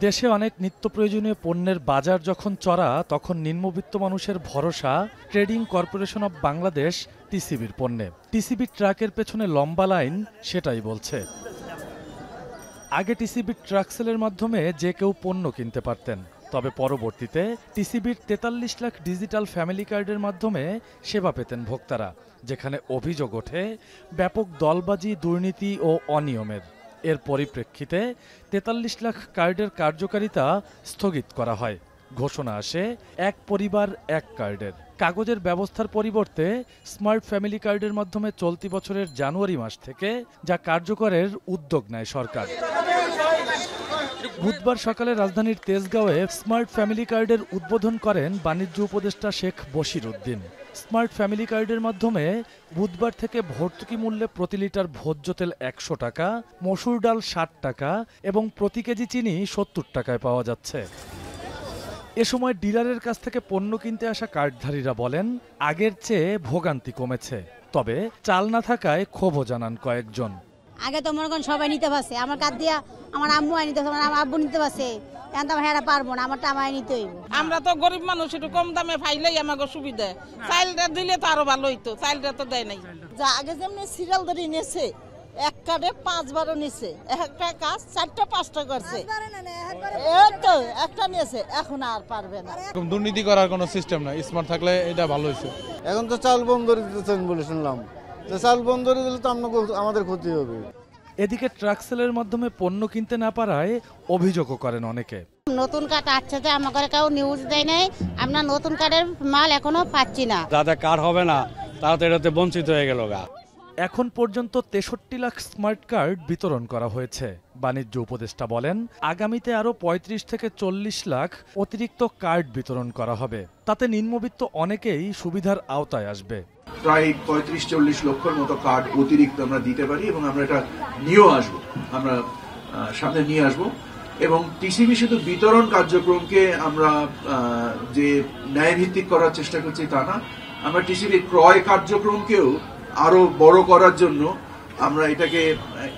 দেশে অনেক নিত্য প্রয়োজনীয় পণ্যের বাজার যখন চড়া, তখন নিম্নবিত্ত মানুষের ভরসা ট্রেডিং কর্পোরেশন অব বাংলাদেশ টিসিবির পণ্যে। টিসিবি ট্রাকের পেছনে লম্বা লাইন সেটাই বলছে। আগে টিসিবির ট্রাক সেলের মাধ্যমে যে কেউ পণ্য কিনতে পারতেন, তবে পরবর্তীতে টিসিবির ৪৩ লাখ ডিজিটাল ফ্যামিলি কার্ডের মাধ্যমে সেবা পেতেন ভোক্তারা, যেখানে অভিযোগ ওঠে ব্যাপক দলবাজি, দুর্নীতি ও অনিয়মের। এর পরিপ্রেক্ষিতে ৪৩ লাখ কার্ডের কার্যকারিতা স্থগিত করা হয়। ঘোষণা আসে এক পরিবার এক কার্ডের। কাগজের ব্যবস্থার পরিবর্তে স্মার্ট ফ্যামিলি কার্ডের মাধ্যমে চলতি বছরের জানুয়ারি মাস থেকে যা কার্যকরের উদ্যোগ নেয় সরকার। বুধবার সকালে রাজধানীর তেজগাঁওয়ে স্মার্ট ফ্যামিলি কার্ডের উদ্বোধন করেন বাণিজ্য উপদেষ্টা শেখ বশির উদ্দিন। স্মার্ট ফ্যামিলি কার্ডের মাধ্যমে বুধবার থেকে ভর্তুকি মূল্যে প্রতি লিটার ভোজ্য তেল ১০০ টাকা, মসুর ডাল ৬০ টাকা এবং প্রতি কেজি চিনি ৭০ টাকায় পাওয়া যাচ্ছে। এ সময় ডিলারের কাছ থেকে পণ্য কিনতে আসা কার্ডধারীরা বলেন, আগের চেয়ে ভোগান্তি কমেছে, তবে চাল না থাকায় ক্ষোভও জানান কয়েকজন। আগে তো মনে করেন সবাই নিতে পারছে, আমার কার্ড দিয়া আমার আম্মু নিতে পারছে, আমার আব্বু নিতে পারছে, এখন তো হেরা পারবো না, আমারটা আমায় নিতে হইব। আমরা তো গরিব মানুষ, একটু কম দামে পাইলেই আমাকে সুবিধা। চাইলটা দিলে তো আরো ভালো হইতো, চাইলটা তো দেয় নাই। যা আগে যেমনি সিরিয়াল ধরে নিয়েছে, এক কার্ডে ৫ বারও নিছে, একটা কাজ ৪টা 5টা করছে, এই তো একটা নিয়েছে, এখন আর পারবে না। দুর্নীতি করার কোনো সিস্টেম নাই, স্মার্ট থাকলে এটা ভালো হয়েছে। এখন তো চাল বন্ধ দিতেছেন বলে শুনলাম, চাল বন্ধ দিলে তো আমাদের ক্ষতি হবে। এদিকে ট্রাক সেলের মাধ্যমে পণ্য কিনতে না পারায় অভিযোগও করেন অনেকে। নতুন কার্ড আসছে যে আমাকে কেউ নিউজ দেয় নাই, আমরা নতুন কার্ডের মাল এখনো পাচ্ছি না। যাদের কার্ড হবে না তারা তো এটাতে বঞ্চিত হয়ে গেল। এখন পর্যন্ত ৬৩ লাখ স্মার্ট কার্ড বিতরণ করা হয়েছে। বাণিজ্য উপদেষ্টা বলেন, আগামীতে আরও ৩৫ থেকে ৪০ লাখ অতিরিক্ত কার্ড বিতরণ করা হবে। তাতে নিম্নবিত্ত অনেকেই সুবিধার আওতায় আসবে। প্রায় ৩৫-৪০ লক্ষের মতো কার্ড অতিরিক্ত আমরা দিতে পারি এবং আমরা এটা নিয়েও আসবো, আমরা সামনে নিয়ে আসবো। এবং টিসিবি শুধু বিতরণ কার্যক্রমকে আমরা যে ন্যায়ভিত্তিক করার চেষ্টা করছি তা না, আমরা টিসিবি ক্রয় কার্যক্রমকেও আরো বড় করার জন্য, আমরা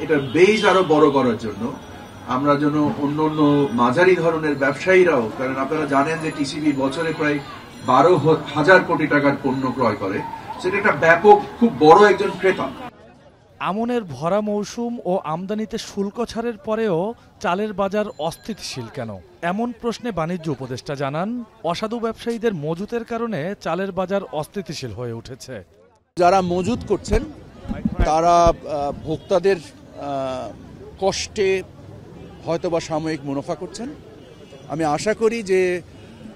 এটার বেজ আরো বড় করার জন্য আমরা যেন অন্য মাঝারি ধরনের ব্যবসায়ীরাও, কারণ আপনারা জানেন যে টিসিবি বছরে প্রায় ১২,০০০ কোটি টাকার পণ্য ক্রয় করে, সেটা একটা ব্যাপক খুব বড় একজন ক্রেতা। আমনের ভরা মৌসুম ও আমদানিতে শুল্ক ছাড়ের পরেও চালের বাজার অস্থিতিশীল কেন? এমন প্রশ্নে বাণিজ্য উপদেষ্টা জানান, অসাধু ব্যবসায়ীদের মজুতের কারণে চালের বাজার অস্থিতিশীল হয়ে উঠেছে। যারা মজুত করছেন তারা ভোক্তাদের কষ্টে হয়তোবা সাময়িক মুনাফা করছেন। আমি আশা করি যে,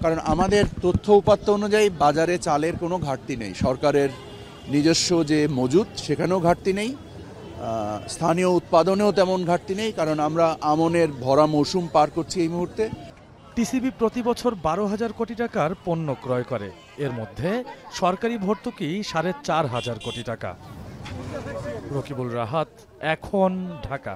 কারণ আমাদের তথ্য উপাত্ত অনুযায়ী বাজারে চালের কোনো ঘাটতি নেই, সরকারের নিজস্ব যে মজুত সেখানেও ঘাটতি নেই, স্থানীয় উৎপাদনেও তেমন ঘাটতি নেই, কারণ আমরা আমনের ভরা মৌসুম পার করছি এই মুহূর্তে। টিসিবি প্রতি বছর ১২,০০০ কোটি টাকার পণ্য ক্রয় করে, এর মধ্যে সরকারি ভর্তুকি ৪,৫০০ কোটি টাকা। রকিবুল রাহাত, এখন, ঢাকা।